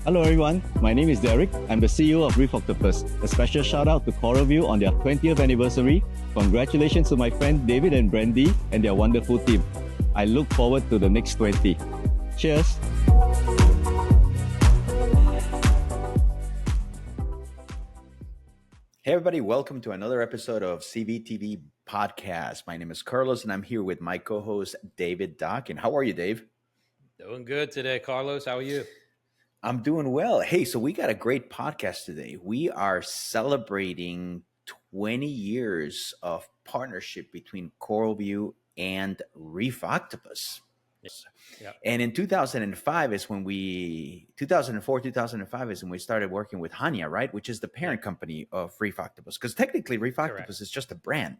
Hello everyone, my name is Derek. I'm the CEO of Reef Octopus. A special shout out to CoralVue on their 20th anniversary. Congratulations to my friend David and Brandy and their wonderful team. I look forward to the next 20. Cheers! Hey everybody, welcome to another episode of CVtv Podcast. My name is Carlos and I'm here with my co-host David Dock. And how are you, Dave? Doing good today, Carlos. How are you? I'm doing well. Hey, so we got a great podcast today. We are celebrating 20 years of partnership between CoralVue and Reef Octopus. Yeah. And in 2004, 2005 is when we started working with Hania, right? Which is the parent company of Reef Octopus. Because technically Reef Octopus is just a brand.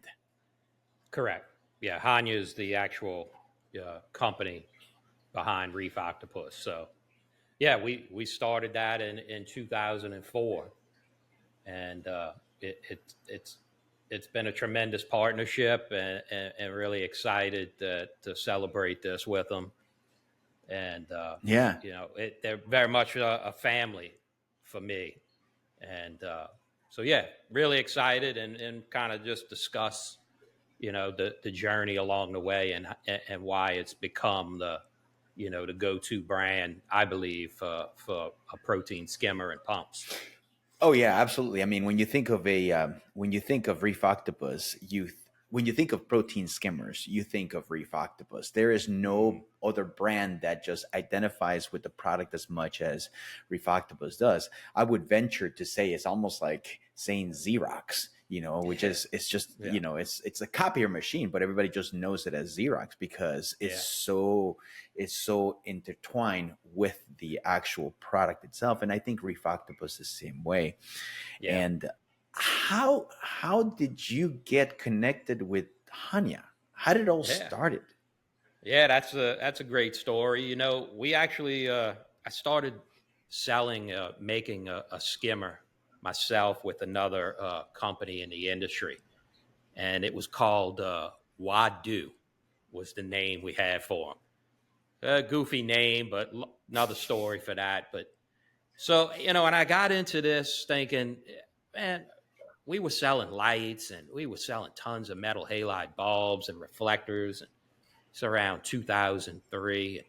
Correct. Yeah, Hania is the actual company behind Reef Octopus. So, yeah, we started that in 2004. And it's been a tremendous partnership and really excited to celebrate this with them. And, they're very much a family for me. And so, yeah, really excited and kind of just discuss, the journey along the way and why it's become the go-to brand, I believe, for a protein skimmer and pumps. Oh yeah, absolutely. I mean, when you think of Reef Octopus, when you think of protein skimmers, you think of Reef Octopus. There is no other brand that just identifies with the product as much as Reef Octopus does. I would venture to say it's almost like saying Xerox, which is it's just it's a copier machine, but everybody just knows it as Xerox because it's so intertwined with the actual product itself. And I think Reef Octopus is the same way. Yeah. And how did you get connected with Hania? How did it all started? Yeah, that's a great story. We actually I started making a skimmer myself with another company in the industry, and it was called Wadu was the name we had for them. A goofy name, but another story for that. But so and I got into this thinking, man, we were selling lights and we were selling tons of metal halide bulbs and reflectors. And it's around 2003. And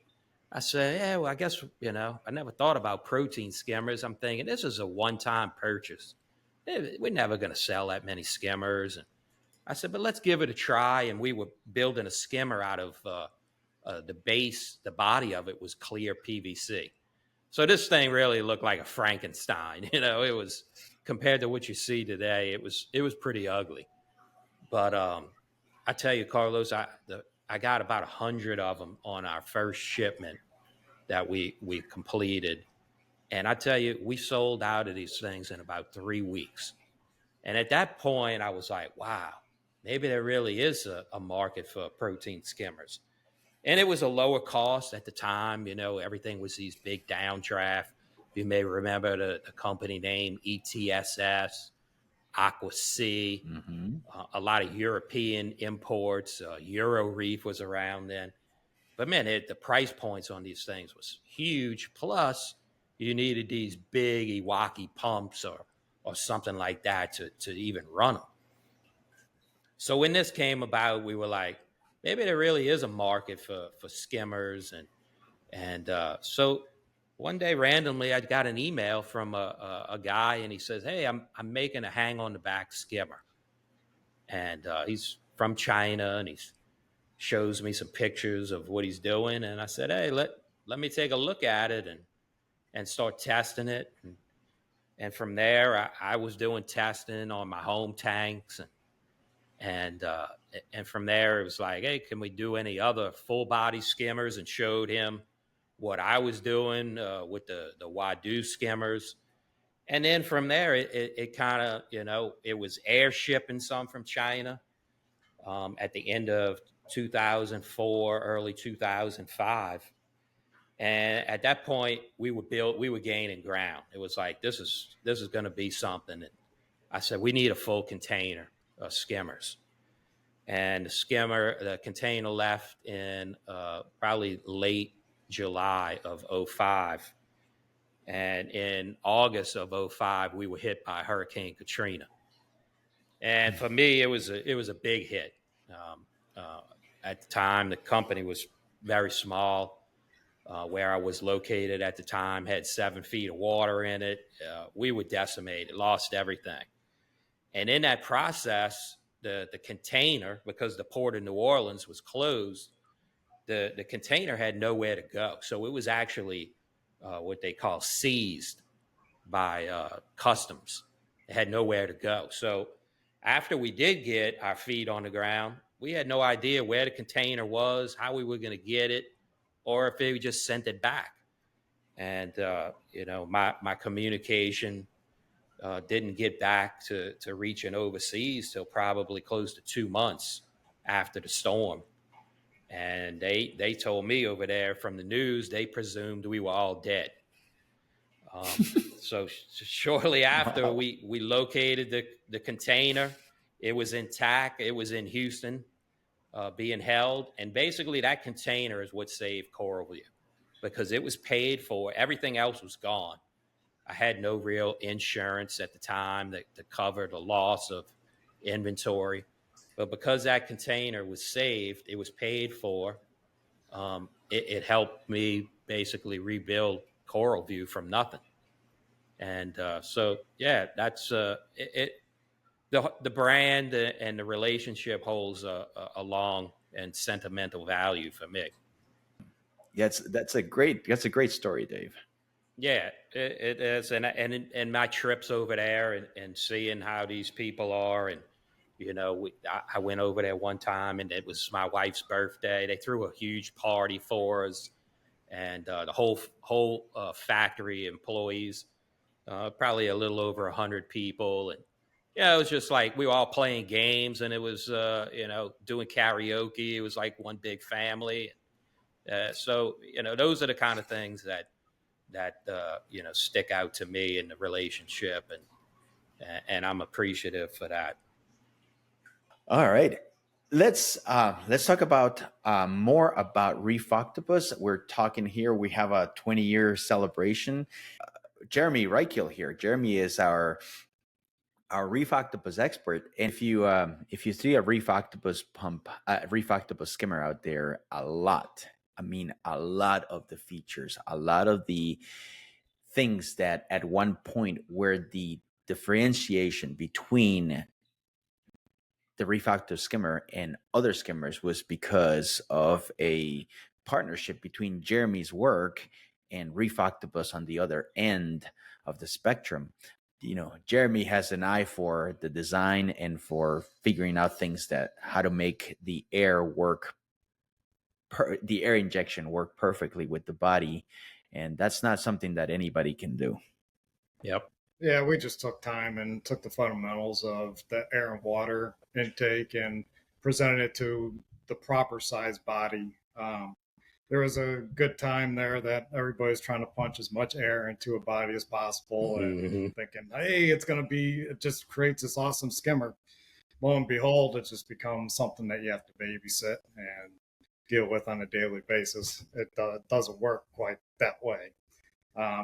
I said, yeah, well, I guess, I never thought about protein skimmers. I'm thinking this is a one-time purchase. We're never going to sell that many skimmers. And I said, but let's give it a try. And we were building a skimmer out of the body of it was clear PVC. So this thing really looked like a Frankenstein. It was, compared to what you see today, it was pretty ugly. But I tell you, Carlos, I got about 100 of them on our first shipment that we completed. And I tell you, we sold out of these things in about 3 weeks. And at that point, I was like, wow, maybe there really is a market for protein skimmers. And it was a lower cost at the time. Everything was these big downdraft. You may remember the company name ETSS, Aqua C, a lot of European imports. Euro Reef was around then. But man, the price points on these things was huge. Plus, you needed these big Iwaki pumps or something like that to even run them. So when this came about, we were like, maybe there really is a market for skimmers. And so one day randomly, I got an email from a guy, and he says, hey, I'm making a hang on the back skimmer. And he's from China, and he shows me some pictures of what he's doing. And I said, hey, let me take a look at it and start testing it. And from there, I was doing testing on my home tanks. And from there, it was like, hey, can we do any other full body skimmers? And showed him what I was doing with the Wadu skimmers. And then from there, it kind of, it was air shipping some from China at the end of 2004, early 2005. And at that point, we were gaining ground. It was like, this is going to be something. And I said, we need a full container of skimmers. And the container left in probably late July of 2005. And in August of '05, we were hit by Hurricane Katrina. And for me, it was a big hit. Um, uh, at the time, the company was very small. Where I was located at the time had 7 feet of water in it. We were decimated, lost everything. And in that process, the container, because the port of New Orleans was closed, the container had nowhere to go. So it was actually what they call seized by customs. It had nowhere to go. So after we did get our feet on the ground, we had no idea where the container was, how we were going to get it, or if they just sent it back. And my communication didn't get back to reaching overseas till probably close to 2 months after the storm. And they told me over there from the news, they presumed we were all dead. So shortly after, Wow. we located the container. It was intact. It was in Houston, being held. And basically that container is what saved CoralVue, because it was paid for. Everything else was gone. I had no real insurance at the time that to cover the loss of inventory. But because that container was saved, it was paid for. It helped me basically rebuild CoralVue from nothing. And so, yeah, that's it. The brand and the relationship holds a long and sentimental value for me. That's a great story, Dave. Yeah, it is, and my trips over there and seeing how these people are, and I went over there one time, and it was my wife's birthday. They threw a huge party for us, and the whole factory employees, probably a little over 100 people, and yeah, it was just like we were all playing games, and it was doing karaoke. It was like one big family. So those are the kind of things that stick out to me in the relationship, and I'm appreciative for that. All right. Let's talk about more about Reef Octopus. We're talking here. We have a 20-year celebration. Jeremy Rykiel here. Jeremy is our Reef Octopus expert. And if you see a Reef Octopus pump, Reef Octopus skimmer out there, a lot of the features, a lot of the things that at one point were the differentiation between the Reef Octopus skimmer and other skimmers was because of a partnership between Jeremy's work and Reef Octopus on the other end of the spectrum. Jeremy has an eye for the design and for figuring out things that how to make the air work, the air injection work perfectly with the body. And that's not something that anybody can do. Yep. Yeah, we just took time and took the fundamentals of the air and water intake and presented it to the proper size body. There was a good time there that everybody's trying to punch as much air into a body as possible and thinking, hey, it just creates this awesome skimmer. Lo and behold, it just becomes something that you have to babysit and deal with on a daily basis. It doesn't work quite that way.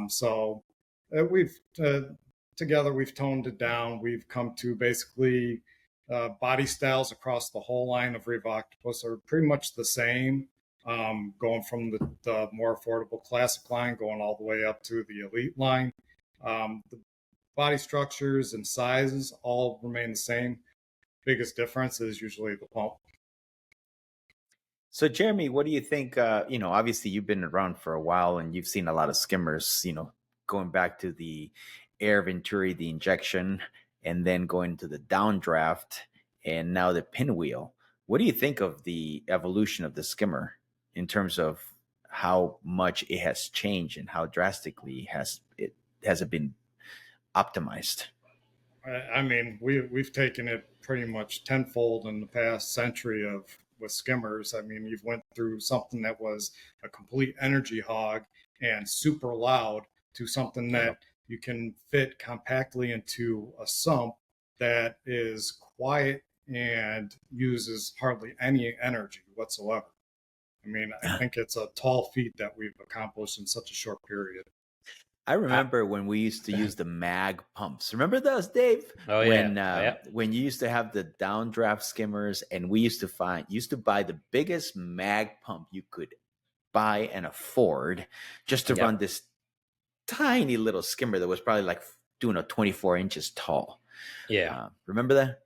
So we've together we've toned it down. We've come to basically body styles across the whole line of Reef Octopus are pretty much the same, going from the more affordable classic line going all the way up to the elite line. The body structures and sizes all remain the same. Biggest difference is usually the pump. So, Jeremy, what do you think? Obviously you've been around for a while and you've seen a lot of skimmers, going back to the air venturi, the injection, and then going to the downdraft and now the pinwheel. What do you think of the evolution of the skimmer in terms of how much it has changed and how drastically has it been optimized? I mean, we've taken it pretty much tenfold in the past century with skimmers. I mean, you've went through something that was a complete energy hog and super loud to something that you can fit compactly into a sump that is quiet and uses hardly any energy whatsoever. I mean, I think it's a tall feat that we've accomplished in such a short period. I remember when we used to use the mag pumps. Remember those, Dave? Oh yeah. When you used to have the downdraft skimmers, and we used to buy the biggest mag pump you could buy and afford, just to run this tiny little skimmer that was probably like 24 inches tall. Yeah. Remember that?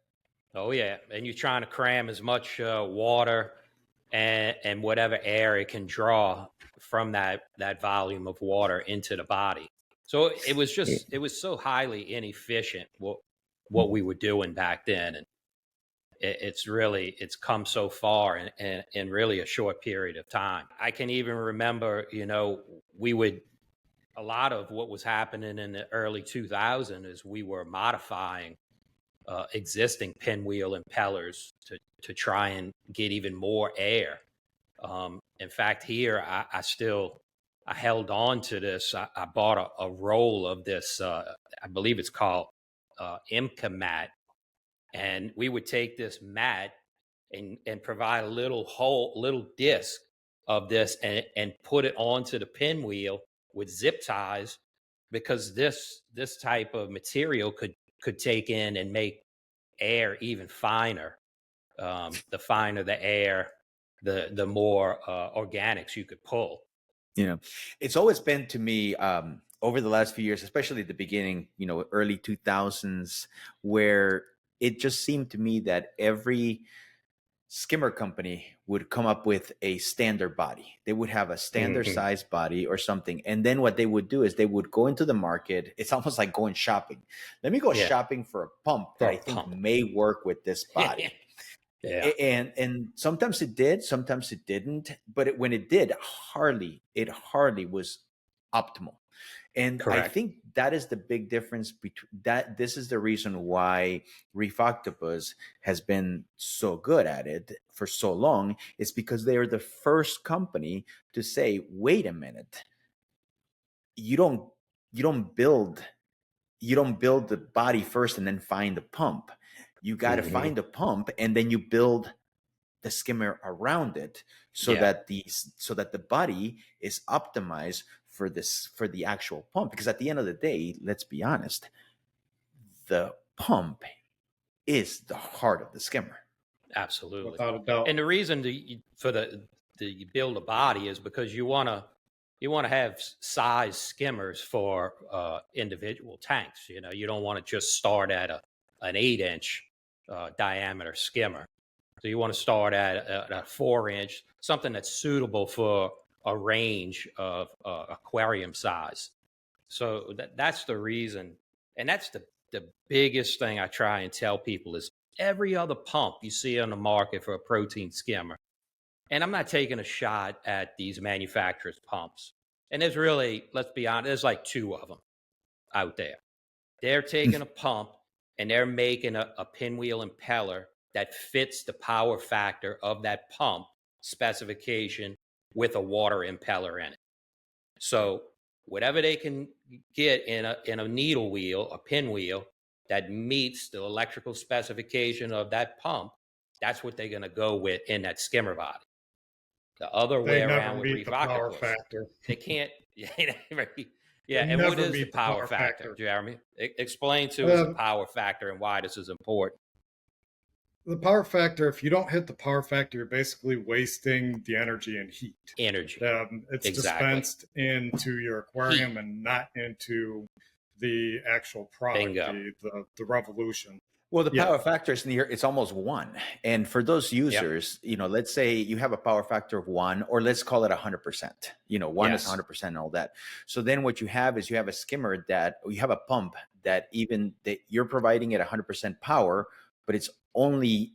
Oh yeah. And you're trying to cram as much water and whatever air it can draw from that volume of water into the body. So it was so highly inefficient what we were doing back then. And it's come so far in really a short period of time. I can even remember, a lot of what was happening in the early 2000s is we were modifying existing pinwheel impellers to try and get even more air. In fact, here I held on to this. I bought a roll of this. I believe it's called IMCA mat, and we would take this mat and provide a little disc of this and put it onto the pinwheel with zip ties, because this type of material could take in and make air even finer. The finer the air, the more organics you could pull. It's always been to me over the last few years, especially at the beginning, early 2000s, where it just seemed to me that every skimmer company would come up with a standard body. They would have a standard size body or something. And then what they would do is they would go into the market. It's almost like going shopping. Let me go shopping for a pump that I think may work with this body. And sometimes it did, sometimes it didn't. But when it did, it hardly was optimal. And correct. I think that is the big difference between that. This is the reason why Reef Octopus has been so good at it for so long, is because they are the first company to say, wait a minute, you don't build the body first and then find the pump. You got to find a pump, and then you build the skimmer around it so that the body is optimized for the actual pump. Because at the end of the day, let's be honest, the pump is the heart of the skimmer. Absolutely, without a doubt. And the reason to build a body is because you want to have size skimmers for individual tanks. You don't want to just start at an 8-inch diameter skimmer. So you want to start at a 4-inch, something that's suitable for a range of aquarium size. So that's the reason. And that's the biggest thing I try and tell people is every other pump you see on the market for a protein skimmer. And I'm not taking a shot at these manufacturers' pumps. And there's really, let's be honest, there's like 2 of them out there. They're taking a pump and they're making a pinwheel impeller that fits the power factor of that pump specification with a water impeller in it. So whatever they can get in a needle wheel, a pinwheel that meets the electrical specification of that pump, that's what they're going to go with in that skimmer body. The other way around with Reef Octopus, they can't. And what is the power factor, Jeremy? Explain to us the power factor and why this is important. The power factor, if you don't hit the power factor, you're basically wasting the energy and heat. It's dispensed into your aquarium and not into the actual product, the revolution. Well, the power factor is it's almost 1. And for those users, let's say you have a power factor of 1, or let's call it 100%. 1 is 100% and all that. So then what you have is you have a skimmer you have a pump that you're providing it 100% power, but it's only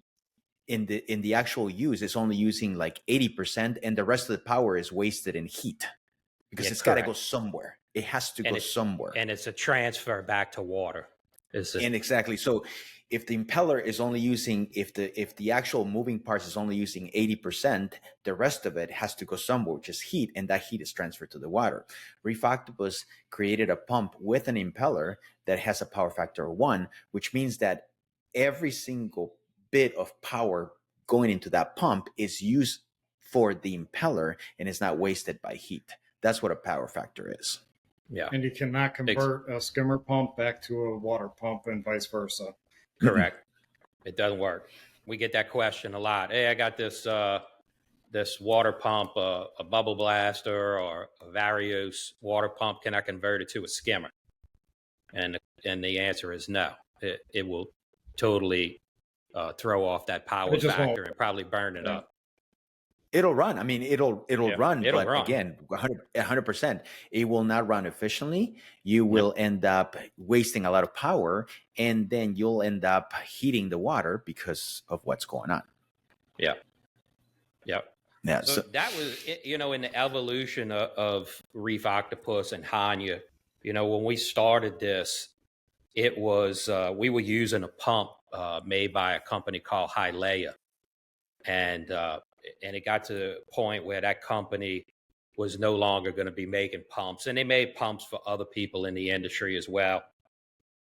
in the actual use, it's only using like 80%, and the rest of the power is wasted in heat because it's got to go somewhere. It has to go somewhere. And it's a transfer back to water. And exactly. So if the impeller is only using, if the actual moving parts is only using 80%, the rest of it has to go somewhere, which is heat, and that heat is transferred to the water. Reef Octopus created a pump with an impeller that has a power factor of 1, which means that every single bit of power going into that pump is used for the impeller and is not wasted by heat. That's what a power factor is. Yeah. And you cannot convert a skimmer pump back to a water pump and vice versa. Correct. It doesn't work. We get that question a lot. Hey, I got this water pump, a bubble blaster or a Varios water pump. Can I convert it to a skimmer? And the answer is no. It will totally throw off that power factor and probably burn it up. It'll run. I mean, it'll run, but run. Again, 100%, it will not run efficiently. You will end up wasting a lot of power, and then you'll end up heating the water because of what's going on. Yeah. Yep. Yeah. So that was, in the evolution of Reef Octopus and Hanya, when we started this, it was, we were using a pump made by a company called Rykiel. And it got to the point where that company was no longer going to be making pumps. And they made pumps for other people in the industry as well.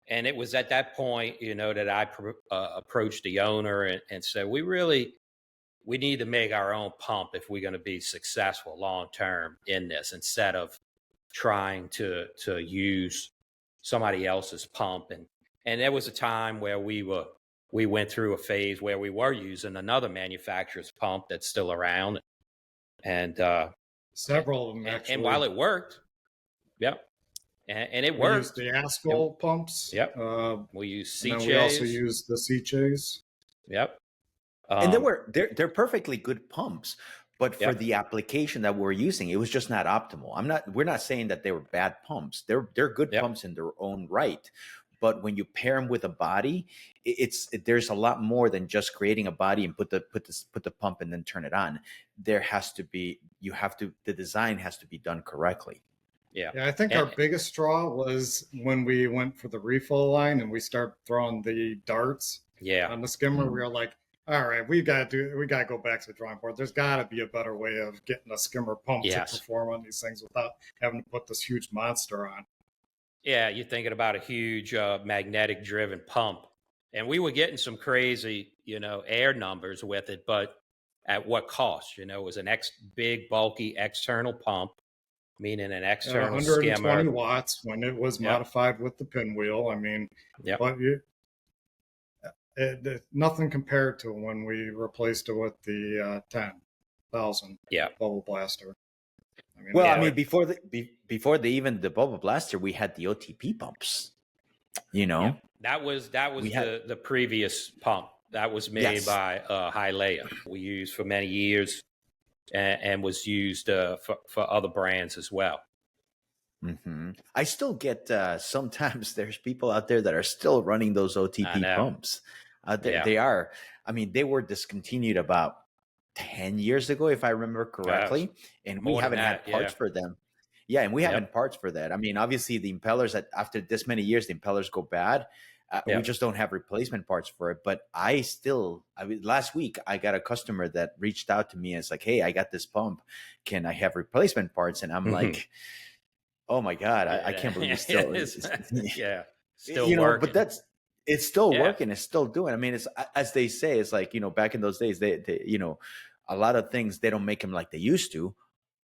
And it was at that point, that I approached the owner and said, we need to make our own pump if we're going to be successful long-term in this, instead of trying to use somebody else's pump. And there was a time where we went through a phase where we were using another manufacturer's pump that's still around. And several of them, actually. And while it worked, and it worked. We used the Ascol pumps. Yep. We use CJs. We also used the CJs. Yep. And they're perfectly good pumps, but for the application that we're using, it was just not optimal. We're not saying that they were bad pumps. They're good pumps in their own right. But when you pair them with a body, there's a lot more than just creating a body and put the pump and then turn it on. There has to be, the design has to be done correctly. Yeah, I think our biggest straw was when we went for the refill line and we started throwing the darts on the skimmer. We were like, all right, we got to go back to the drawing board. There's got to be a better way of getting a skimmer pump to perform on these things without having to put this huge monster on. Yeah, you're thinking about a huge magnetic driven pump. And we were getting some crazy, air numbers with it, but at what cost? It was an big, bulky external pump, meaning an external 120 skimmer. watts when it was modified with the pinwheel. I mean, but nothing compared to when we replaced it with the 10,000 bubble blaster. Before the bubble blaster, we had the OTP pumps. That was the previous pump that was made by Rykiel. We used for many years and was used for other brands as well. Mm-hmm. I still get sometimes there's people out there that are still running those OTP pumps. They are. They were discontinued about 10 years ago, if I remember correctly, and we haven't had parts for them. Yeah, and we haven't parts for that. Obviously the impellers, after this many years, the impellers go bad. We just don't have replacement parts for it. But last week I got a customer that reached out to me and it's like, hey, I got this pump. Can I have replacement parts? And I'm like, oh my God, I can't believe it's still still working. But it's still working. It's still doing. It's, as they say, it's like, back in those days, they a lot of things, they don't make them like they used to.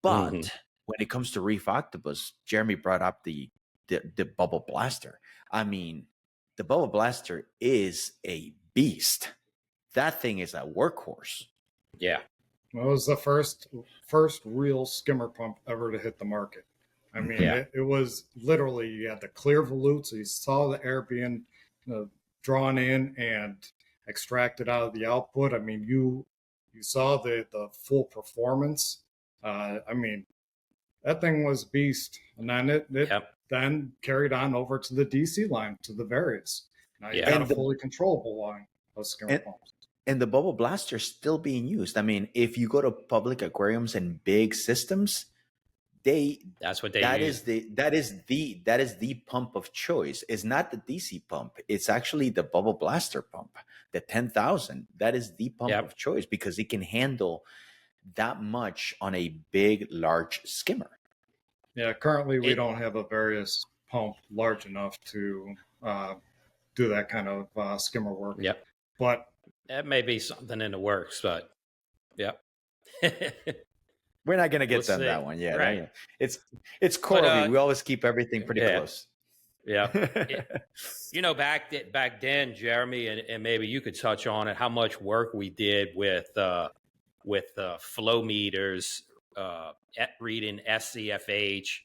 But when it comes to Reef Octopus, Jeremy brought up the bubble blaster. The bubble blaster is a beast. That thing is a workhorse. Yeah. It was the first real skimmer pump ever to hit the market. It was literally, you had the clear volute, so you saw the air being drawn in and extracted out of the output. You saw the full performance. That thing was beast. And then it then carried on over to the DC line, to the Various. Now you got a fully controllable line of skimmer pumps. And the bubble blaster is still being used. If you go to public aquariums and big systems, that's what they use. That is the pump of choice. It's not the DC pump. It's actually the bubble blaster pump, the 10,000. That is the pump of choice because it can handle that much on a big, large skimmer. Yeah, currently we don't have a Various pump large enough to do that kind of skimmer work. Yep. But that may be something in the works, but We're not gonna get We'll to see. that one yet. Right. Right? It's CoralVue. We always keep everything pretty yeah. close. Yeah. Back then, Jeremy, and maybe you could touch on it, how much work we did with flow meters, reading SCFH,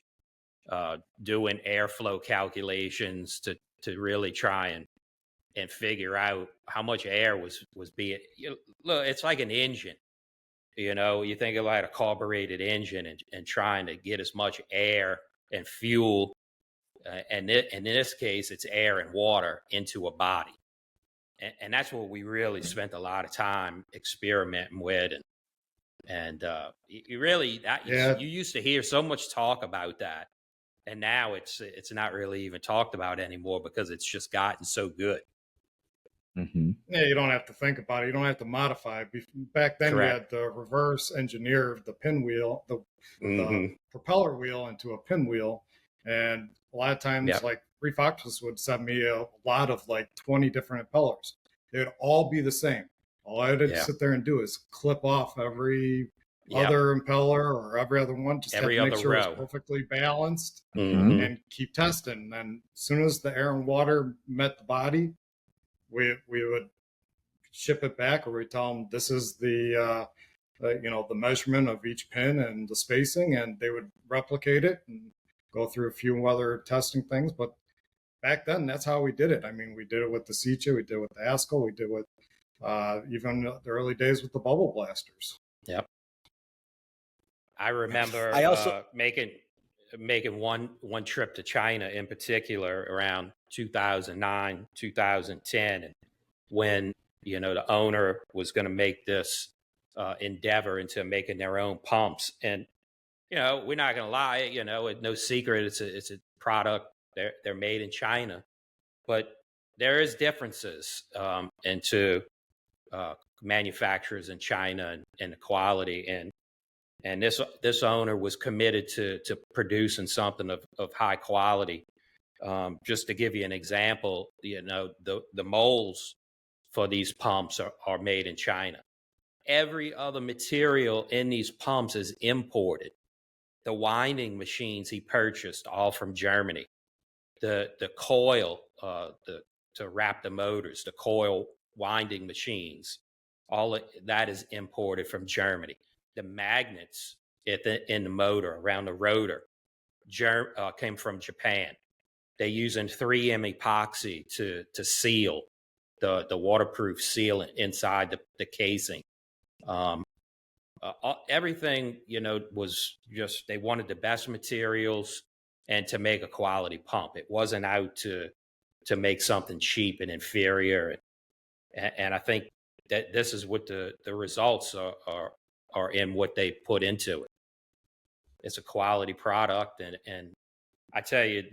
doing airflow calculations to really try and figure out how much air was being. Look, it's like an engine. You think of like a carbureted engine and trying to get as much air and fuel. And in this case, it's air and water into a body. And that's what we really spent a lot of time experimenting with. And you really, you used to hear so much talk about that. And now it's not really even talked about anymore because it's just gotten so good. Mm-hmm. Yeah, you don't have to think about it. You don't have to modify. Back then, Correct. You had to reverse engineer the pinwheel, the propeller wheel into a pinwheel. And a lot of times, like Reef Octopus would send me a lot of like 20 different impellers. They would all be the same. All I had to sit there and do is clip off every other impeller or every other one, just every have to make sure it's perfectly balanced and keep testing. And as soon as the air and water met the body, we would ship it back, or we tell them this is the measurement of each pin and the spacing, and they would replicate it and go through a few other testing things. But back then, that's how we did it. I mean, we did it with the Secha, we did it with the Haskell, we did it with even the early days with the bubble blasters. Yep. I remember making one trip to China in particular around 2009, 2010, and when the owner was going to make this endeavor into making their own pumps. And we're not going to lie, it's no secret it's a product. They're made in China, but there is differences into manufacturers in China and the quality. And this owner was committed to producing something of high quality. Just to give you an example, the molds for these pumps are made in China. Every other material in these pumps is imported. The winding machines he purchased all from Germany. The coil to wrap the motors, the coil winding machines, all of that is imported from Germany. The magnets in the motor around the rotor came from Japan. They're using 3M epoxy to seal the waterproof sealant inside the casing. Everything was just, they wanted the best materials and to make a quality pump. It wasn't out to make something cheap and inferior. And I think that this is what the results are in what they put into it. It's a quality product, and I tell you,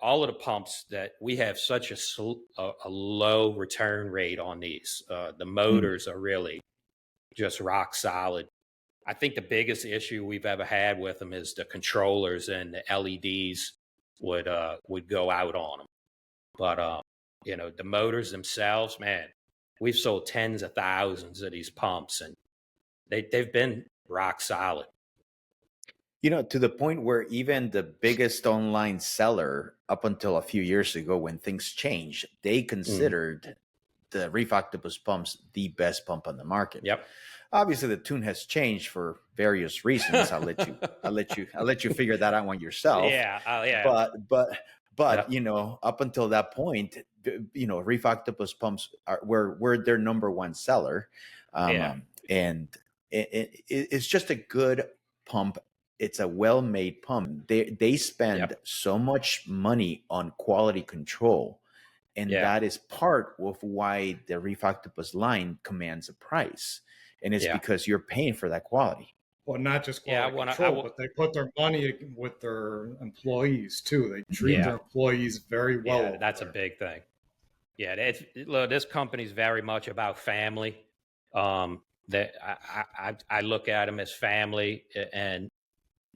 all of the pumps that we have such a low return rate on these. The motors are really just rock solid. I think the biggest issue we've ever had with them is the controllers and the LEDs would go out on them. But the motors themselves, man, we've sold tens of thousands of these pumps, and they've been rock solid. To the point where even the biggest online seller, up until a few years ago when things changed, they considered the Reef Octopus pumps the best pump on the market. Yep. Obviously, the tune has changed for various reasons. I'll let you figure that out on yourself. Yeah. But up until that point, Reef Octopus pumps were their number one seller, and it's just a good pump. It's a well-made pump. They spend so much money on quality control, and that is part of why the Reef Octopus line commands a price, and it's because you're paying for that quality. Well, not just quality control, but they put their money with their employees too. They treat their employees very well. Yeah, that's a big thing. Yeah, look, this company's very much about family. That I look at them as family, and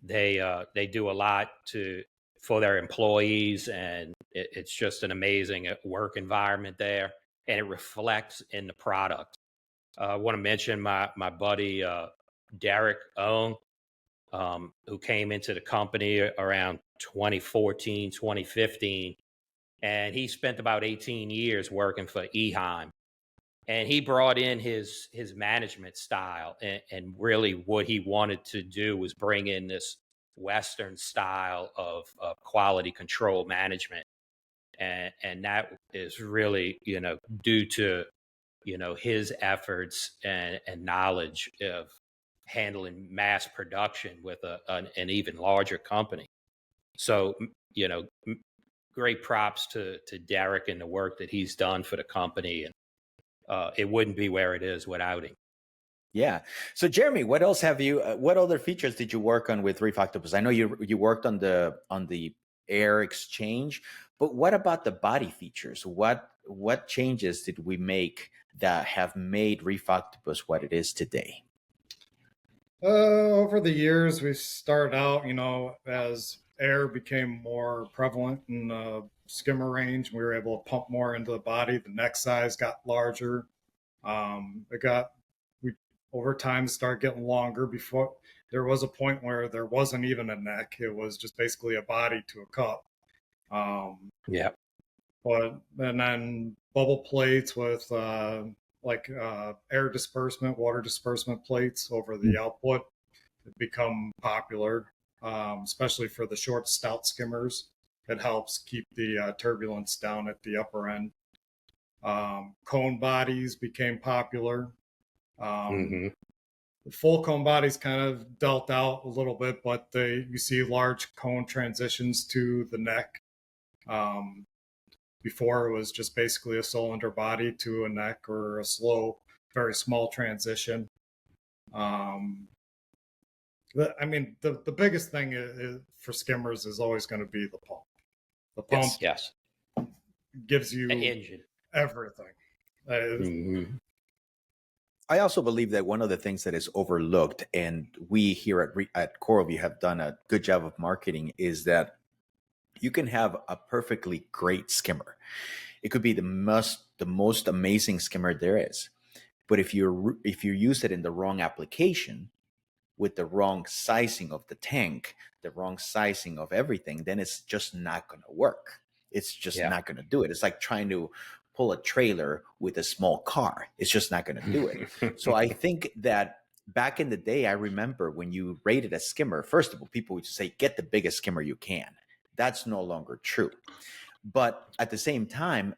they do a lot for their employees, and it's just an amazing work environment there, and it reflects in the product. I want to mention my buddy Derek owned, who came into the company around 2014, 2015. And he spent about 18 years working for Eheim. And he brought in his management style, and really what he wanted to do was bring in this Western style of quality control management. And that is really, due to, his efforts and knowledge of handling mass production with an even larger company. So, great props to Derek and the work that he's done for the company. And it wouldn't be where it is without him. Yeah. So Jeremy, what else have you? What other features did you work on with Reef Octopus? I know you worked on the air exchange, but what about the body features? What changes did we make that have made Reef Octopus what it is today? Over the years, we started out, as air became more prevalent in the skimmer range, we were able to pump more into the body. The neck size got larger. We over time started getting longer. Before there was a point where there wasn't even a neck; it was just basically a body to a cup. Yeah. But and then bubble plates with air disbursement, water disbursement plates over the output have become popular, especially for the short stout skimmers. It helps keep the turbulence down at the upper end. Cone bodies became popular. The full cone bodies kind of dealt out a little bit, but you see large cone transitions to the neck. Before it was just basically a cylinder body to a neck, or a slow, very small transition. The biggest thing is, for skimmers, is always going to be the pump. The pump yes. gives you an engine, everything. I also believe that one of the things that is overlooked, and we here at CoralVue have done a good job of marketing, is that you can have a perfectly great skimmer. It could be the most amazing skimmer there is, but if you use it in the wrong application, with the wrong sizing of the tank, the wrong sizing of everything, then it's just not going to work. It's just not going to do it. It's like trying to pull a trailer with a small car. It's just not going to do it. So I think that back in the day, I remember when you rated a skimmer, first of all, people would say, get the biggest skimmer you can. That's no longer true. But at the same time,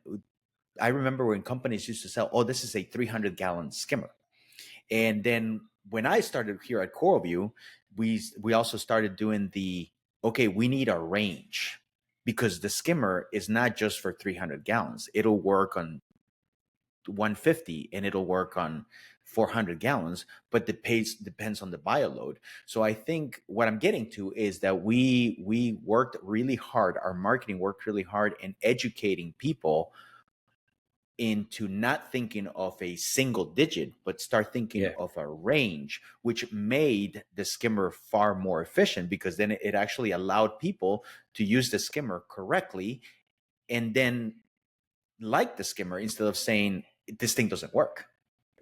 I remember when companies used to sell, oh, this is a 300-gallon skimmer. And then when I started here at CoralVue, we also started doing we need a range, because the skimmer is not just for 300 gallons. It'll work on 150 and it'll work on 400 gallons, but the pace depends on the bioload. So I think what I'm getting to is that we worked really hard. Our marketing worked really hard in educating people into not thinking of a single digit, but start thinking of a range, which made the skimmer far more efficient, because then it actually allowed people to use the skimmer correctly and then like the skimmer, instead of saying this thing doesn't work.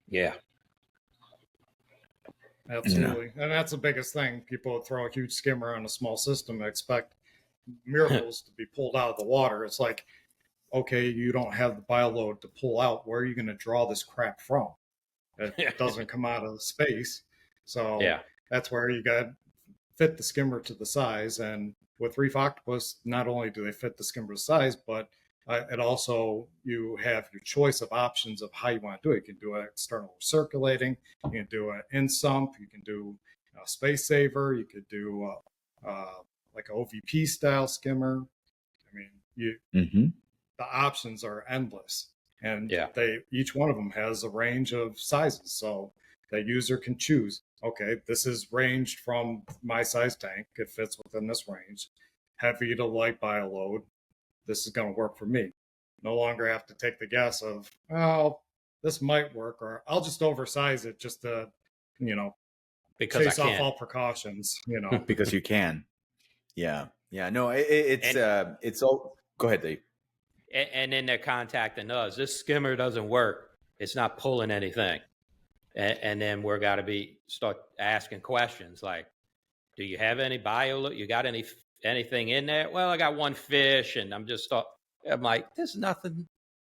Yeah. Absolutely. And that's the biggest thing. People throw a huge skimmer on a small system and expect miracles to be pulled out of the water. It's like, okay, you don't have the bioload to pull out. Where are you going to draw this crap from? It doesn't come out of the space. So that's where you got to fit the skimmer to the size. And with Reef Octopus, not only do they fit the skimmer size, but it also, you have your choice of options of how you want to do it. You can do it external circulating. You can do it in sump. You can do a space saver. You could do like an OVP style skimmer. I mean, the options are endless, and each one of them has a range of sizes, so the user can choose, okay, this is ranged from my size tank, it fits within this range, heavy to light bioload, this is going to work for me. No longer have to take the guess of, well, this might work, or I'll just oversize it just to because chase off all precautions, because you can. No, it's all. Go ahead, Dave. And then they're contacting us. This skimmer doesn't work. It's not pulling anything. And then we're got to start asking questions like, do you have any you got anything in there? Well, I got one fish, and I'm like, there's nothing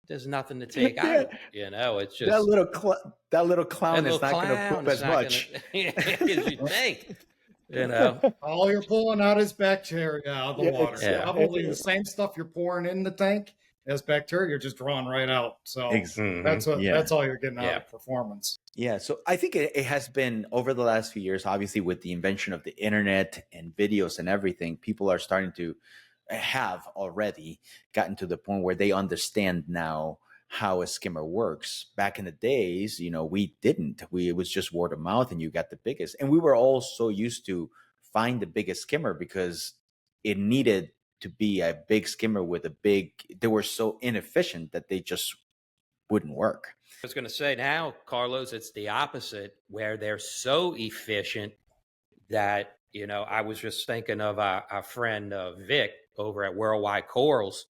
to take out. It's just that little clown is not going to poop as much as you think. All you're pulling out is bacteria out of the water. Exactly. Probably the same stuff you're pouring in the tank as bacteria, you're just drawing right out. So that's all you're getting out of performance. Yeah. So I think it has been over the last few years, obviously with the invention of the internet and videos and everything, people are starting to have already gotten to the point where they understand now how a skimmer works. Back in the days, we didn't. It was just word of mouth, and you got the biggest. And we were all so used to find the biggest skimmer because it needed to be a big skimmer they were so inefficient that they just wouldn't work. I was going to say now, Carlos, it's the opposite, where they're so efficient that, I was just thinking of our friend Vic over at Worldwide Corals.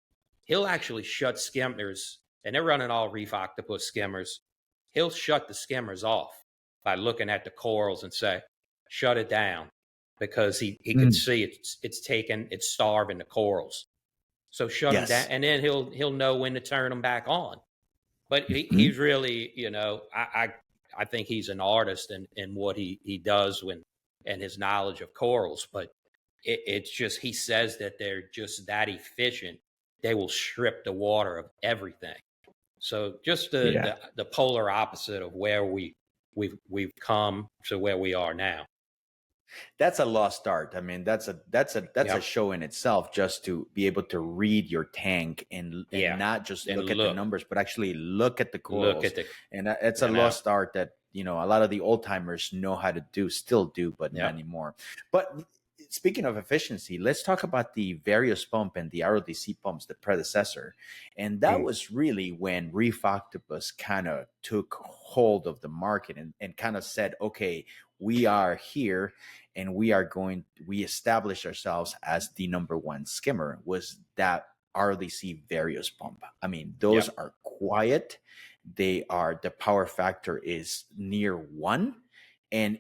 He'll actually shut skimmers, and they're running all Reef Octopus skimmers. He'll shut the skimmers off by looking at the corals and say, shut it down, because he can see it's starving the corals. So shut it down, and then he'll know when to turn them back on. But he's really, I think he's an artist in what he does and his knowledge of corals. But it's just, he says that they're just that efficient. They will strip the water of everything. So just the polar opposite of where we've come to where we are now. That's a lost art. I mean, that's a show in itself, just to be able to read your tank and not just look at the numbers, but actually look at the corals. And it's a lost art that, a lot of the old timers know how to still do, but not anymore. But speaking of efficiency, let's talk about the Various pump and the RODC pumps, the predecessor. And that was really when Reef Octopus kind of took hold of the market and kind of said, okay, we are here and we establish ourselves as the number one skimmer, was that RODC Various pump. I mean, those are quiet. The power factor is near 1. And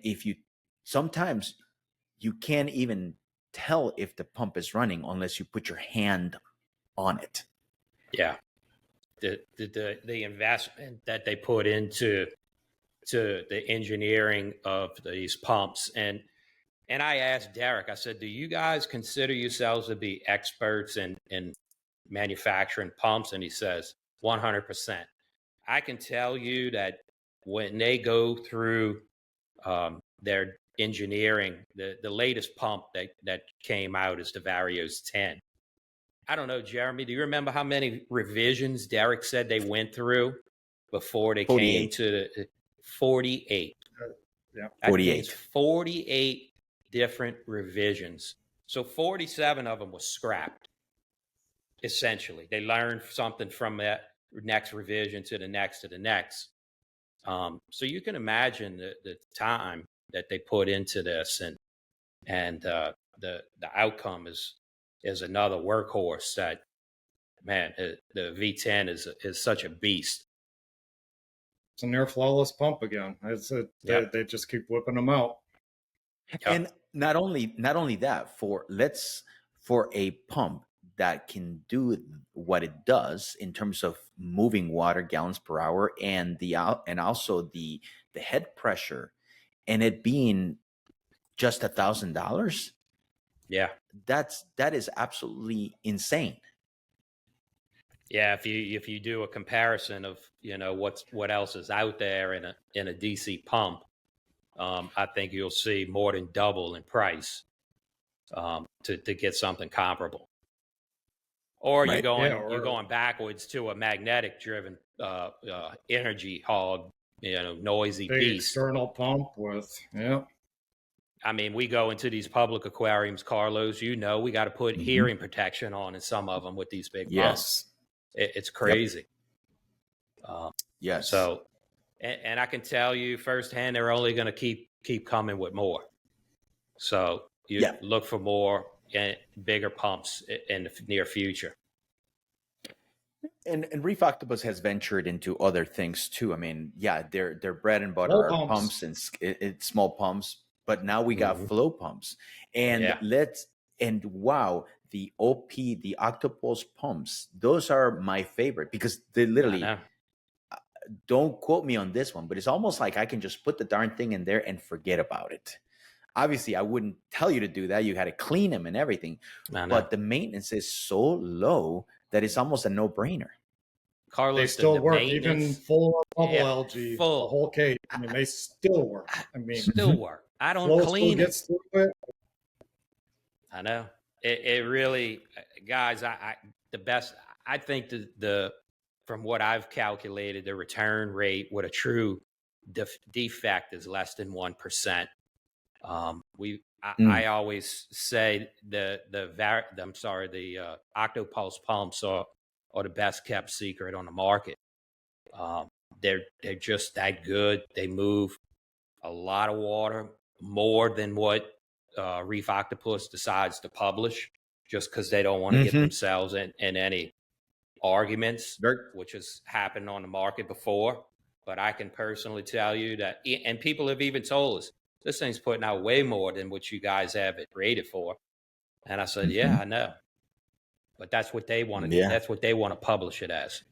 sometimes you can't even tell if the pump is running unless you put your hand on it. Yeah. The investment that they put into the engineering of these pumps. And I asked Derek, I said, do you guys consider yourselves to be experts in manufacturing pumps? And he says, 100%. I can tell you that when they go through their engineering, the latest pump that came out is the Varios 10. I don't know, Jeremy, do you remember how many revisions Derek said they went through before they 48. came to the 48? Yeah, 48. 48 different revisions. So 47 of them was scrapped. Essentially, they learned something from that next revision to the next to the next. So you can imagine the time that they put into this, and the outcome is another workhorse that, man, the V10 is such a beast. It's a near flawless pump again. They just keep whipping them out. Yep. And not only that, for a pump that can do what it does in terms of moving water gallons per hour and also the head pressure, and it being just $1,000. Yeah, that is absolutely insane. Yeah, if you do a comparison of what else is out there in a DC pump, I think you'll see more than double in price to get something comparable. Or Right. you're going backwards to a magnetic driven energy hog, noisy Big beast. external pump with I mean, we go into these public aquariums, Carlos, we got to put hearing protection on in some of them with these big pumps. It's crazy. Yes. So, and I can tell you firsthand, they're only going to keep coming with more. So you look for more and bigger pumps in the near future. And Reef Octopus has ventured into other things too. I mean, yeah, their bread and butter Flow are pumps. pumps and it's small pumps, but now we got flow pumps. And Yeah. wow, the the Octopus pumps, those are my favorite because they I literally, know. don't quote me on this one, but it's almost like I can just put the darn thing in there and forget about it. Obviously, I wouldn't tell you to do that. You had to clean them and everything, I know. but the maintenance is so low that it's almost a no-brainer. Carlos, They still the work, even maintenance, full of bubble yeah, algae, the full. whole cage. I mean, they still work. I mean, Still work. I don't flow still clean it. gets through it. I know. It really, guys. The best. I think the from what I've calculated, the return rate with a true defect is less than 1%. I always say the Octopulse pumps are the best kept secret on the market. They're just that good. They move a lot of water, more than what Reef Octopus decides to publish, just because they don't want to get themselves in any arguments, which has happened on the market before. But I can personally tell you that, and people have even told us, this thing's putting out way more than what you guys have it rated for. And I said, yeah, I know. But that's what they want to do. That's what they want to publish it as.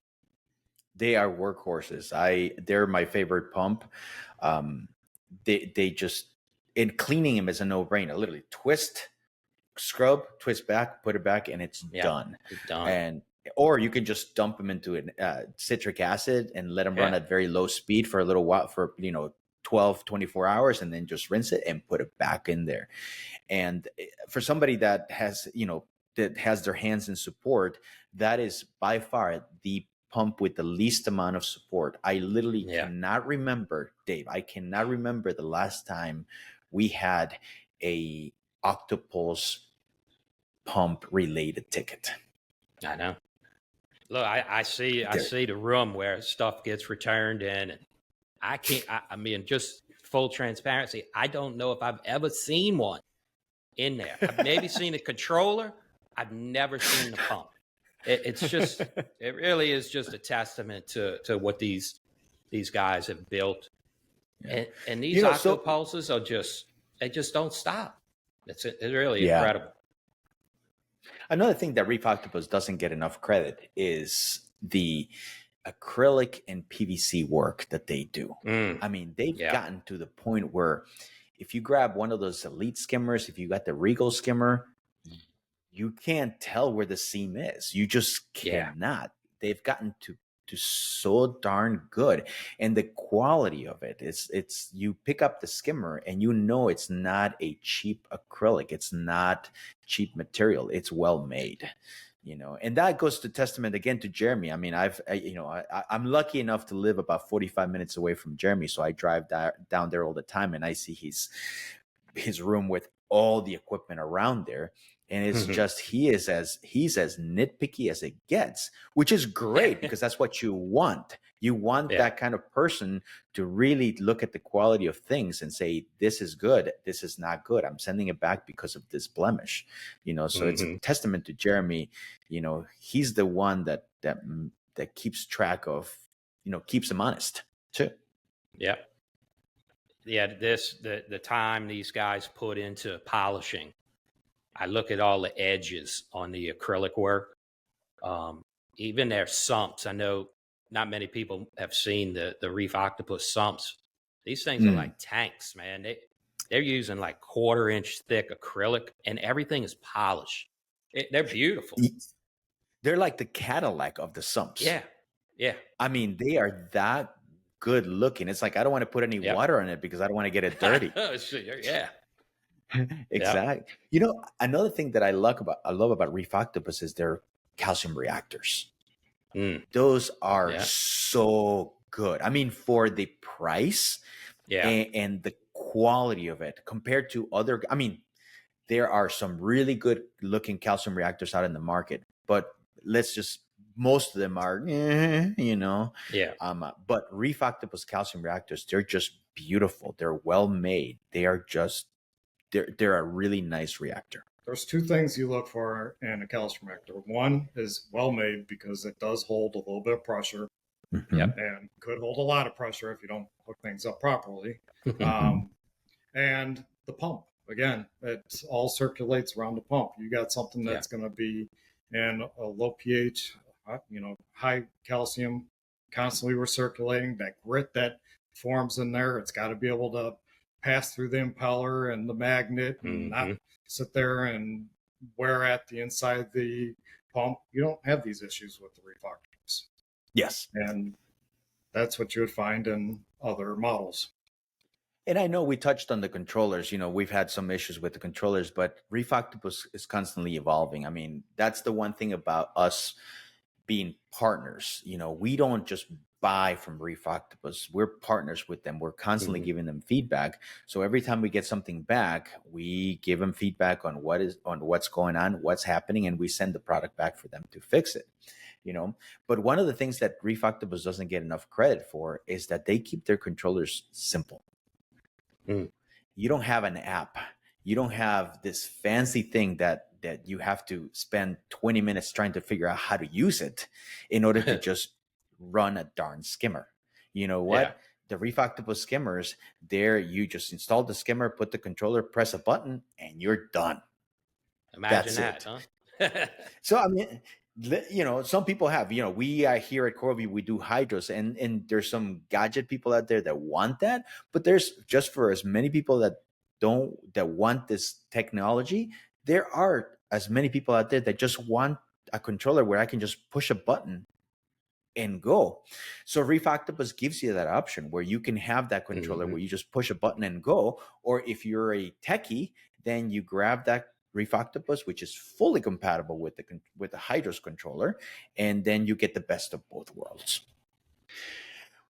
They are workhorses. They're my favorite pump. They just, in cleaning them is a no-brainer. Literally twist, scrub, twist back, put it back, and it's done. It's done. And or you can just dump them into citric acid and let them run at very low speed for a little while, for 12, 24 hours, and then just rinse it and put it back in there. And for somebody that has their hands in support, that is by far the pump with the least amount of support. I literally cannot remember, Dave. I cannot remember the last time we had a Octopus pump related ticket. I know. Look, I see the room where stuff gets returned in, and I can't. I mean, just full transparency, I don't know if I've ever seen one in there. I've maybe seen a controller. I've never seen the pump. It's just, it really is just a testament to what these guys have built, and these Octopulses are they just don't stop. It's really incredible. Another thing that Reef Octopus doesn't get enough credit is the acrylic and PVC work that they do. I mean, they've gotten to the point where if you grab one of those elite skimmers, if you got the Rykiel skimmer, you can't tell where the seam is. You just cannot. They've gotten to so darn good, and the quality of it, it's you pick up the skimmer and it's not a cheap acrylic. It's not cheap material. It's well made, and that goes to testament again to Jeremy. I mean, I'm lucky enough to live about 45 minutes away from Jeremy, so I drive down there all the time, and I see his room with all the equipment around there. And it's just, he's as nitpicky as it gets, which is great because that's what you want. You want that kind of person to really look at the quality of things and say, this is good, this is not good. I'm sending it back because of this blemish, so it's a testament to Jeremy. He's the one that keeps track of, keeps him honest too. Yeah. Yeah. The time these guys put into polishing. I look at all the edges on the acrylic work, even their sumps. I know not many people have seen the Reef Octopus sumps. These things are like tanks, man. They're using like 1/4-inch thick acrylic, and everything is polished. They're beautiful. They're like the Cadillac of the sumps. Yeah, yeah. I mean, they are that good looking. It's like I don't want to put any water on it because I don't want to get it dirty. Yeah. Exactly. Another thing that I love about Reef Octopus is their calcium reactors. Those are so good. I mean, for the price and the quality of it compared to other, I mean, there are some really good looking calcium reactors out in the market, but most of them are, but Reef Octopus calcium reactors, they're just beautiful. They're well made. They are just, they're a really nice reactor. there's two things you look for in a calcium reactor. One is well made because it does hold a little bit of pressure. Mhm. And could hold a lot of pressure if you don't hook things up properly. And the pump, again, it all circulates around the pump. You got something that's going to be in a low pH, high calcium, constantly recirculating. That grit that forms in there, it's got to be able to pass through the impeller and the magnet and not sit there and wear at the inside of the pump. You don't have these issues with the Reef Octopus. Yes. And that's what you would find in other models. And I know we touched on the controllers. We've had some issues with the controllers, but Reef Octopus is constantly evolving. I mean, that's the one thing about us being partners. We don't just buy from Reef Octopus. We're partners with them. We're constantly giving them feedback. So every time we get something back, we give them feedback on what's going on, what's happening, and we send the product back for them to fix it. But one of the things that Reef Octopus doesn't get enough credit for is that they keep their controllers simple. You don't have an app. You don't have this fancy thing that you have to spend 20 minutes trying to figure out how to use it in order to just run a darn skimmer. You know what? Yeah. The Reef Octopus skimmers, there you just install the skimmer, put the controller, press a button, and you're done. Imagine that, huh? So, I mean, some people have, we here at CoralVue, we do hydros, and there's some gadget people out there that want that, but there's just for as many people that want this technology, there are as many people out there that just want a controller where I can just push a button and go. So Reef Octopus gives you that option where you can have that controller where you just push a button and go, or if you're a techie, then you grab that Reef Octopus, which is fully compatible with the Hydros controller, and then you get the best of both worlds.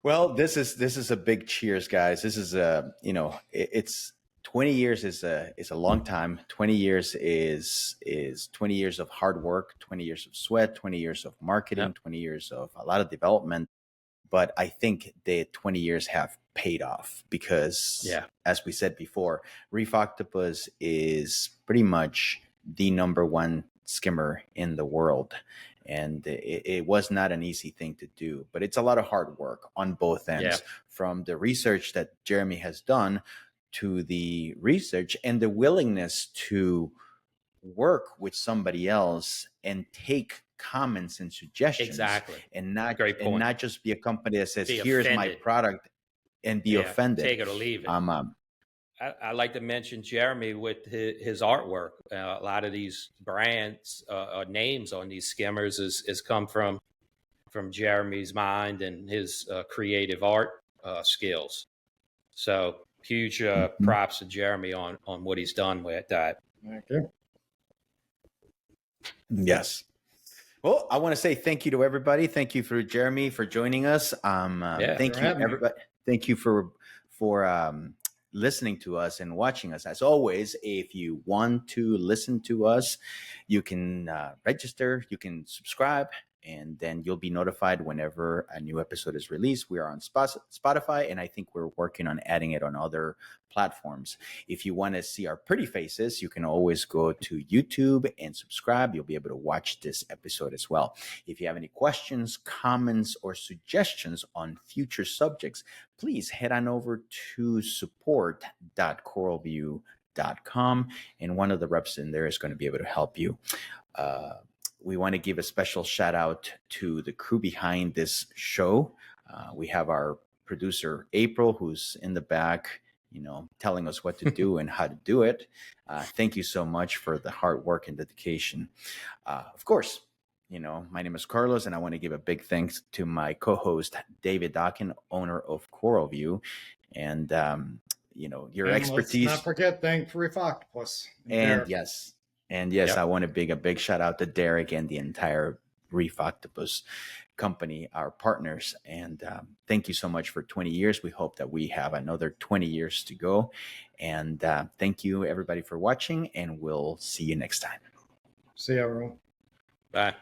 Well, this is a big cheers, guys. This is it's 20 years is a long time. 20 years is 20 years of hard work, 20 years of sweat, 20 years of marketing, 20 years of a lot of development. But I think the 20 years have paid off because, as we said before, Reef Octopus is pretty much the #1 skimmer in the world. And it was not an easy thing to do, but it's a lot of hard work on both ends, from the research that Jeremy has done to the research and the willingness to work with somebody else and take comments and suggestions, and not just be a company that says, here's my product, and be offended. Take it or leave it. I like to mention Jeremy with his artwork. A lot of these brands names on these skimmers is come from Jeremy's mind and his creative art skills. So huge props to Jeremy on what he's done with that. Thank you. Yes. Well, I want to say thank you to everybody. Thank you for Jeremy for joining us. Thank you, everybody. Thank you for listening to us and watching us. As always, if you want to listen to us, you can register, you can subscribe, and then you'll be notified whenever a new episode is released. We are on Spotify, and I think we're working on adding it on other platforms. If you want to see our pretty faces, you can always go to YouTube and subscribe. You'll be able to watch this episode as well. If you have any questions, comments, or suggestions on future subjects, please head on over to support.coralvue.com, and one of the reps in there is going to be able to help you. We want to give a special shout out to the crew behind this show. We have our producer, April, who's in the back, telling us what to do and how to do it. Thank you so much for the hard work and dedication. Of course, my name is Carlos, and I want to give a big thanks to my co-host, David Dawkin, owner of CoralVue. And, your expertise. Let's not forget, thank Reef Octopus. And yes, I want to a big shout out to Derek and the entire Reef Octopus company, our partners. And thank you so much for 20 years. We hope that we have another 20 years to go. And thank you, everybody, for watching. And we'll see you next time. See you, everyone. Bye.